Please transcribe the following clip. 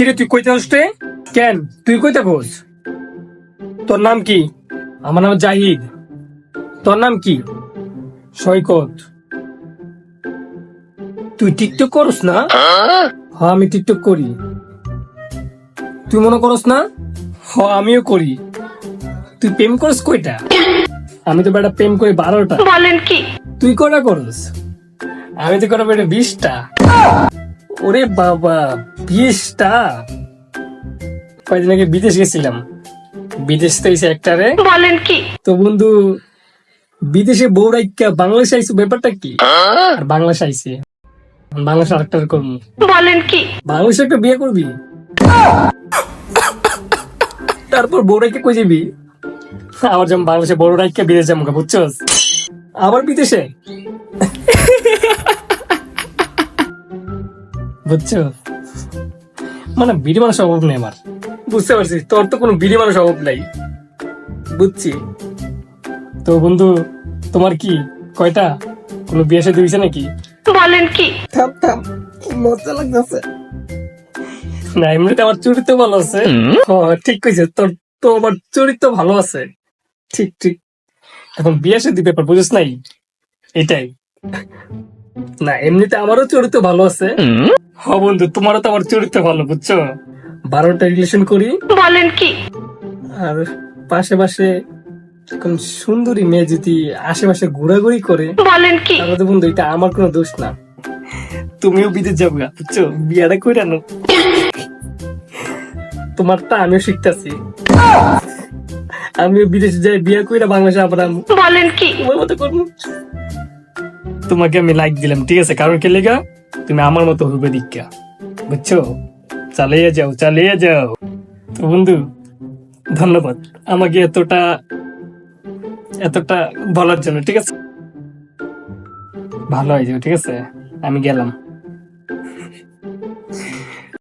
কিরে তুই কইতে আসতে কেন? তুই কইতে কোস? তোর নাম কি? আমার নাম জাহিদ। তোর নাম কি? সৈকত। তুই টিকটক করস না? হ্যাঁ, আমি টিকটক করি। তুই মনে করস না? হ্যাঁ, আমিও করি। তুই প্রেম করস কয়টা? আমি তো বেটা প্রেম করি 12টা। বলেন কি? তুই কয়টা করস? আমি তো করা বেটা 20টা। ওরে বাবা, 20টা! কয়দিন আগে বিদেশ গেছিলাম। বিদেশ তো এসে একটারে। বলেন কি? তো বন্ধু, বিদেশে বউ রাইখা বাংলাদেশে আইসো, ব্যাপারটা কি? আর বাংলাদেশে আইসি, বাংলাদেশে আরেকটা করবো। বলেন কি? বাংলাদেশে একটা বিয়ে করবি, তারপর বউ রাইখা কই যাবি? আবার যেমন বাংলাদেশে বড় রাইখা বিদেশ যাবো, বুঝছস? আবার বিদেশে, বুঝছো? মানে বিড়ি মানুষের অভাব নেই আমার, বুঝতে পারছি। তোর তো কোনো বিড়ি মানুষের অভাব নাই, বুঝছি। তো বন্ধু, তোমার কি কয়টা? কোনো বিয়ে সাথে হইছে নাকি? বলেন কি? থাম থাম, মজা লাগতেছে না। এমনিতে আমার চরিত্র ভালো আছে। হ্যাঁ, ঠিক কইছে। তোর তো আমার চরিত্র ভালো আছে। ঠিক ঠিক। এখন বিয়ে সাথে ব্যাপার বুঝিস নাই, এটাই না। এমনিতে আমারও চরিত্র ভালো আছে। হ্যাঁ বন্ধু, তোমারও তো আমার চরিত্র ভালো, বুঝছো? 12টা রিলেশন করি। বলেন কি? আর পাশে পাশে কোন সুন্দরী মেয়ে যদি আশেপাশে ঘোরাঘুরি করে, বলেন কি? তাহলে তো বন্ধু এটা আমার কোনো দোষ না। তুমিও বিদেশ যাবো গা, বুঝছো? বিয়াটা কইরা নো। তোমারটা আমিও শিখতেছি। আমিও বিদেশে যাই বিয়ে কইরা বাংলাদেশে আবার আমি বলেন কি? তোমার মতো করবো। তোমাকে আমি লাইক দিলাম, ঠিক আছে? কারণ কে লেগা? তুমি আমার মতো হবে দীক্ষা, বুঝছো? চালিয়ে যাও, চালিয়ে যাও। তো বন্ধু, ধন্যবাদ আমাকে এতটা এতটা বলার জন্য, ঠিক আছে? ভালো হয়ে যাবে, ঠিক আছে? আমি গেলাম।